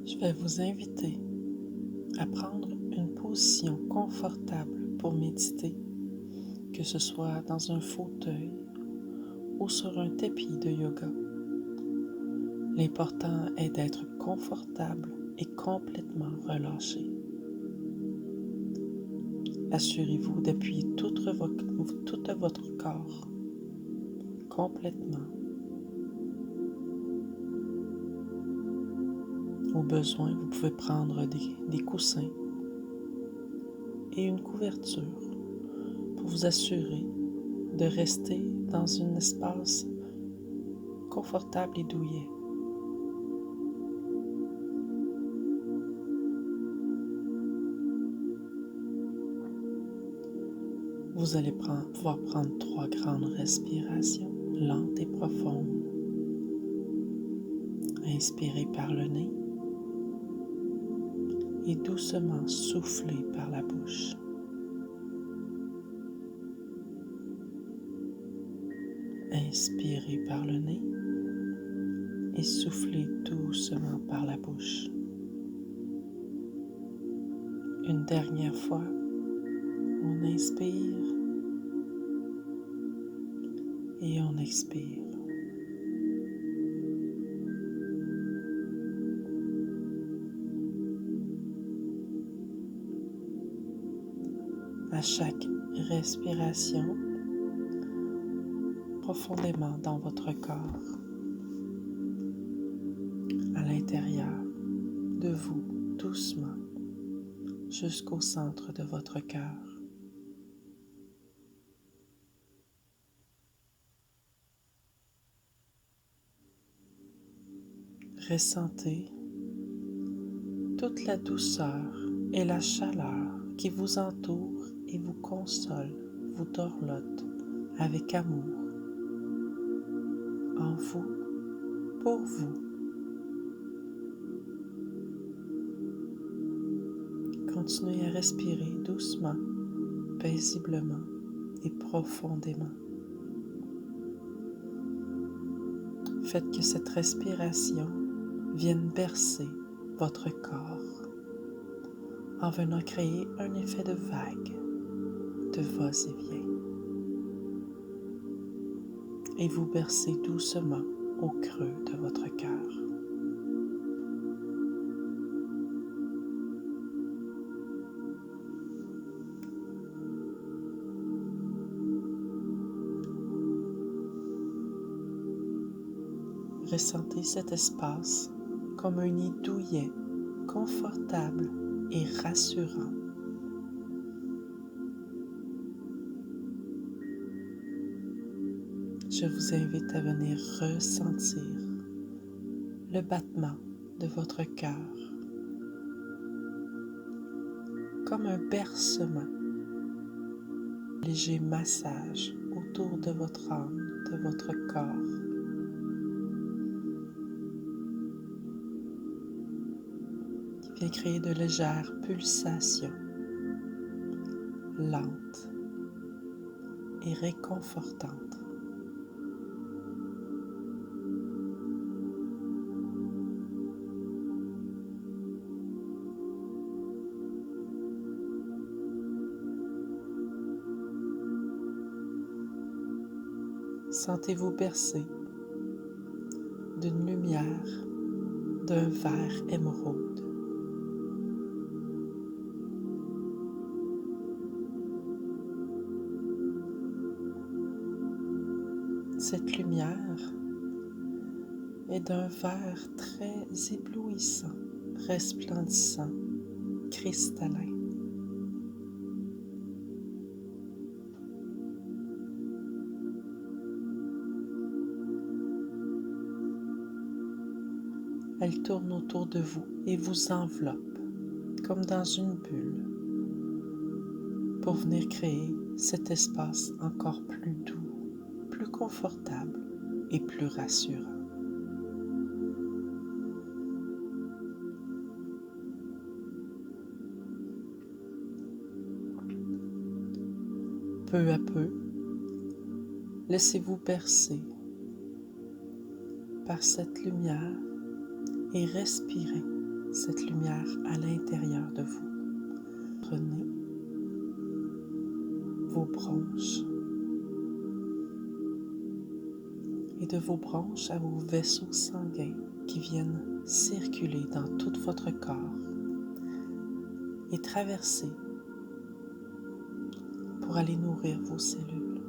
Je vais vous inviter à prendre une position confortable pour méditer, que ce soit dans un fauteuil ou sur un tapis de yoga. L'important est d'être confortable et complètement relâché. Assurez-vous d'appuyer tout votre corps complètement. Au besoin, vous pouvez prendre des coussins et une couverture pour vous assurer de rester dans un espace confortable et douillet. Vous allez pouvoir prendre 3 grandes respirations lentes et profondes. Inspirez par le nez et doucement soufflez par la bouche. Inspirez par le nez et soufflez doucement par la bouche. Une dernière fois, on inspire et on expire. À chaque respiration, profondément dans votre corps, à l'intérieur de vous, doucement, jusqu'au centre de votre cœur. Ressentez toute la douceur et la chaleur qui vous entoure et vous console, vous dorlote avec amour, en vous, pour vous. Continuez à respirer doucement, paisiblement et profondément. Faites que cette respiration vienne bercer votre corps en venant créer un effet de vague, de va-et-vient. Et vous bercez doucement au creux de votre cœur. Ressentez cet espace comme un nid douillet, confortable et rassurant. Je vous invite à venir ressentir le battement de votre cœur comme un bercement, un léger massage autour de votre âme, de votre corps. Qui vient créer de légères pulsations lentes et réconfortantes. Sentez-vous bercé d'une lumière d'un vert émeraude. Cette lumière est d'un vert très éblouissant, resplendissant, cristallin. Elle tourne autour de vous et vous enveloppe comme dans une bulle pour venir créer cet espace encore plus doux, plus confortable et plus rassurant. Peu à peu, laissez-vous bercer par cette lumière et respirez cette lumière à l'intérieur de vous. Prenez vos bronches et de vos bronches à vos vaisseaux sanguins qui viennent circuler dans tout votre corps et traverser pour aller nourrir vos cellules,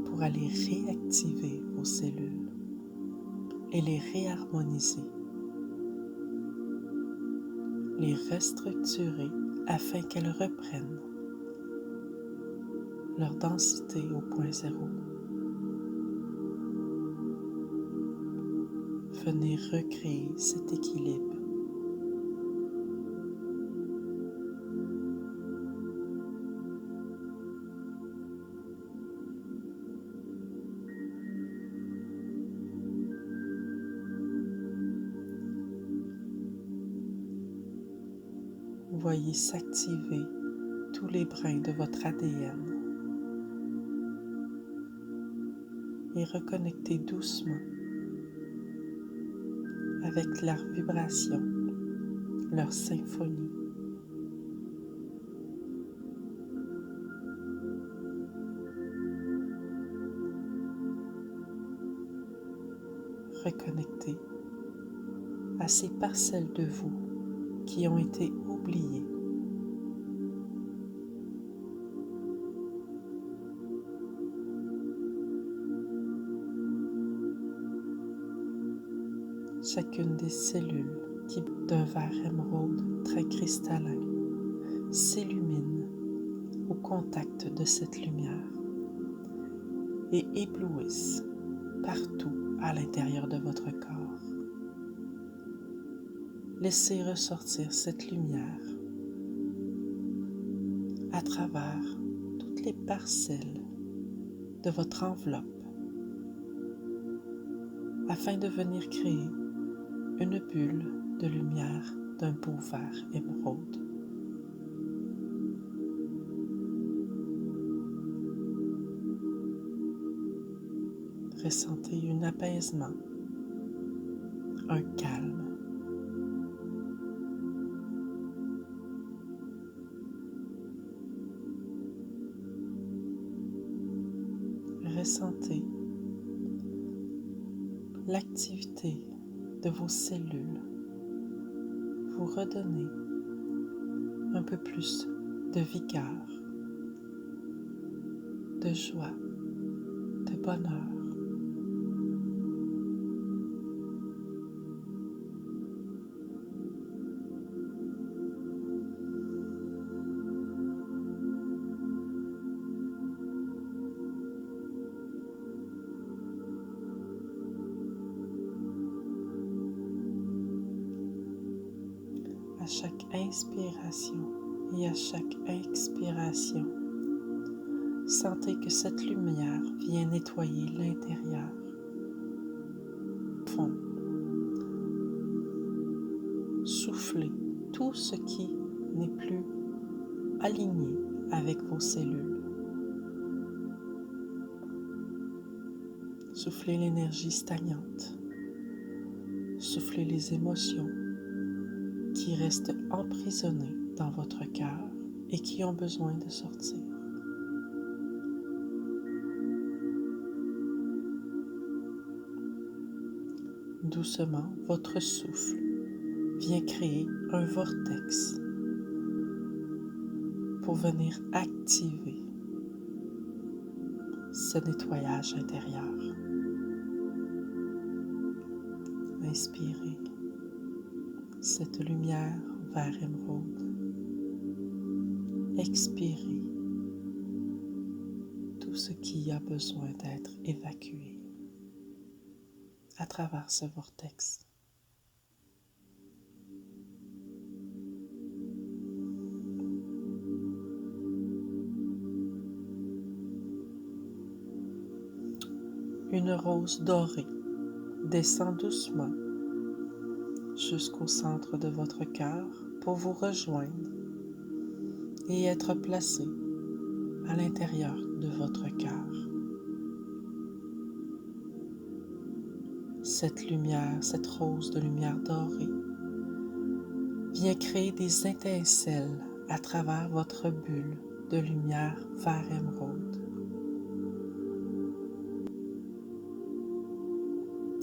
pour aller réactiver vos cellules et les réharmoniser, les restructurer afin qu'elles reprennent leur densité au point zéro. Venez recréer cet équilibre. Voyez s'activer tous les brins de votre ADN et reconnectez doucement avec leur vibration, leur symphonie. Reconnectez à ces parcelles de vous qui ont été oubliées. Chacune des cellules qui, d'un vert émeraude très cristallin, s'illumine au contact de cette lumière et éblouissent partout à l'intérieur de votre corps. Laissez ressortir cette lumière à travers toutes les parcelles de votre enveloppe afin de venir créer une bulle de lumière d'un beau vert émeraude. Ressentez un apaisement, un calme. Ressentez l'activité de vos cellules vous redonner un peu plus de vigueur, de joie, de bonheur. À chaque inspiration et à chaque expiration, sentez que cette lumière vient nettoyer l'intérieur. Fond. Soufflez tout ce qui n'est plus aligné avec vos cellules. Soufflez l'énergie stagnante. Soufflez les émotions qui restent emprisonnées dans votre cœur et qui ont besoin de sortir. Doucement, votre souffle vient créer un vortex pour venir activer ce nettoyage intérieur. Inspirez cette lumière vert émeraude. Expirez tout ce qui a besoin d'être évacué à travers ce vortex. Une rose dorée descend doucement jusqu'au centre de votre cœur pour vous rejoindre et être placée à l'intérieur de votre cœur. Cette lumière, cette rose de lumière dorée vient créer des étincelles à travers votre bulle de lumière vert émeraude.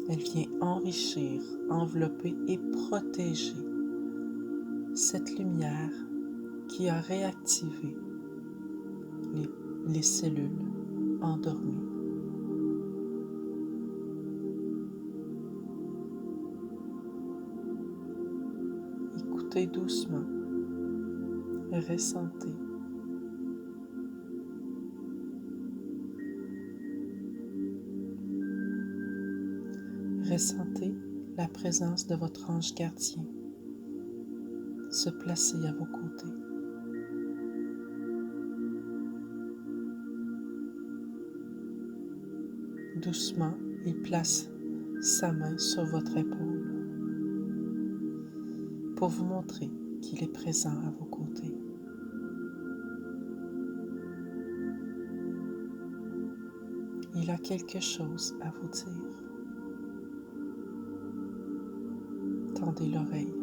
Elle vient enrichir, envelopper et protéger cette lumière qui a réactivé les cellules endormies. Écoutez doucement, ressentez. Ressentez la présence de votre ange gardien se placer à vos côtés. Doucement, il place sa main sur votre épaule pour vous montrer qu'il est présent à vos côtés. Il a quelque chose à vous dire. Tendez l'oreille.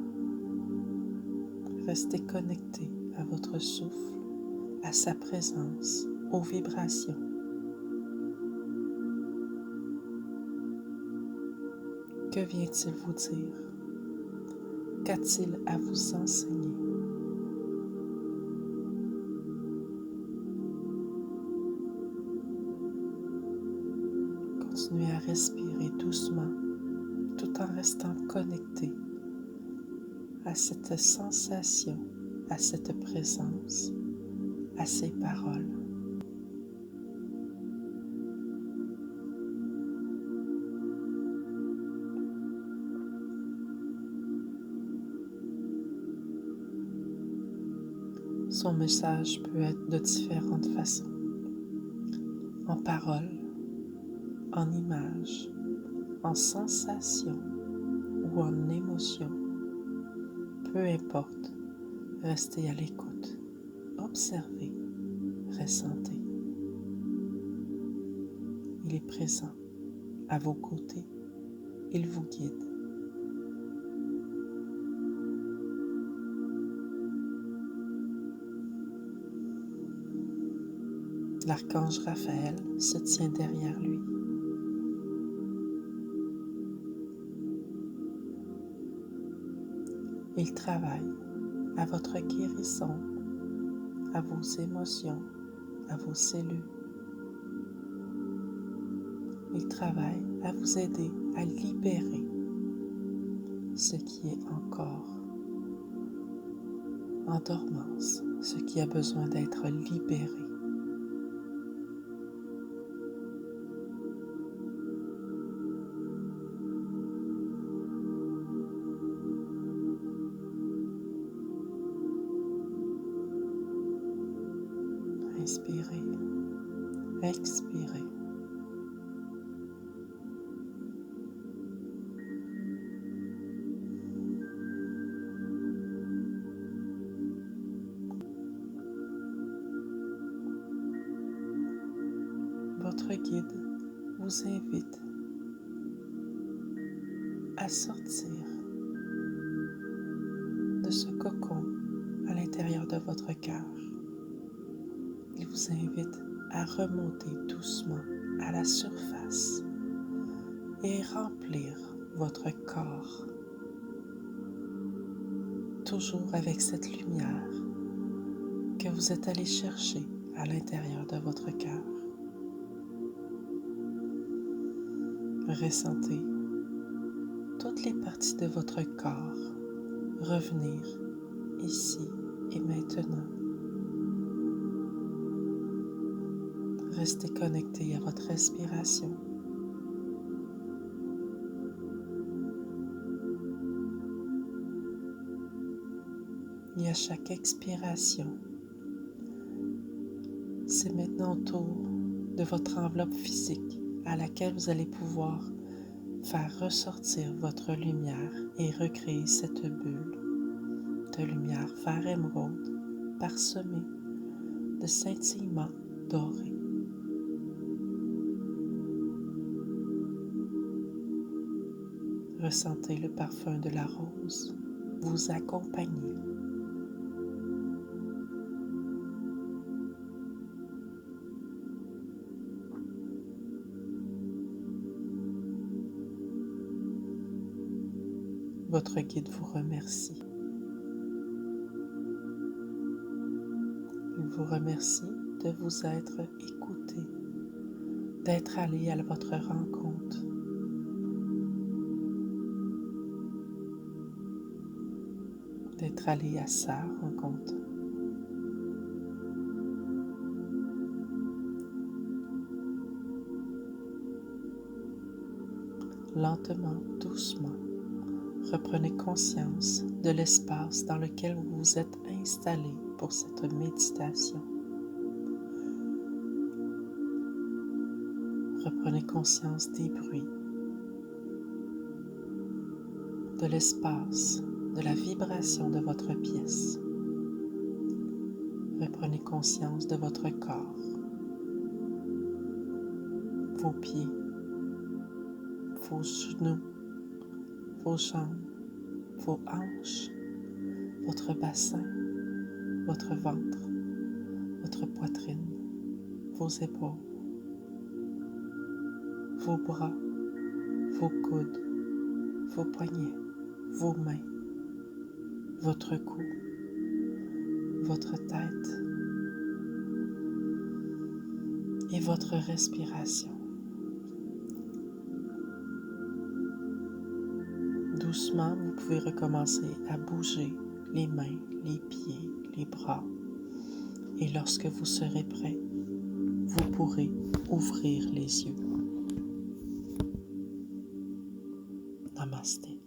Restez connecté à votre souffle, à sa présence, aux vibrations. Que vient-il vous dire? Qu'a-t-il à vous enseigner? Continuez à respirer doucement tout en restant connecté à cette sensation, à cette présence, à ces paroles. Son message peut être de différentes façons, en paroles, en images, en sensations ou en émotions. Peu importe, restez à l'écoute, observez, ressentez. Il est présent à vos côtés, il vous guide. L'archange Raphaël se tient derrière lui. Il travaille à votre guérison, à vos émotions, à vos cellules. Il travaille à vous aider à libérer ce qui est encore en dormance, ce qui a besoin d'être libéré. Inspirez, expirez. Votre guide vous invite à sortir de ce cocon à l'intérieur de votre cœur. Il vous invite à remonter doucement à la surface et remplir votre corps, toujours avec cette lumière que vous êtes allé chercher à l'intérieur de votre cœur. Ressentez toutes les parties de votre corps revenir ici et maintenant. Restez connecté à votre respiration. Et à chaque expiration, c'est maintenant au tour de votre enveloppe physique à laquelle vous allez pouvoir faire ressortir votre lumière et recréer cette bulle de lumière vert émeraude parsemée de scintillements dorés. Ressentez le parfum de la rose vous accompagner. Votre guide vous remercie. Il vous remercie de vous être écouté, d'être allé à votre rencontre. D'être allé à sa rencontre. Lentement, doucement, reprenez conscience de l'espace dans lequel vous vous êtes installé pour cette méditation. Reprenez conscience des bruits, de l'espace, de la vibration de votre pièce. Reprenez conscience de votre corps, vos pieds, vos genoux, vos jambes, vos hanches, votre bassin, votre ventre, votre poitrine, vos épaules, vos bras, vos coudes, vos poignets, vos mains, votre cou, votre tête et votre respiration. Doucement, vous pouvez recommencer à bouger les mains, les pieds, les bras. Et lorsque vous serez prêt, vous pourrez ouvrir les yeux. Namasté.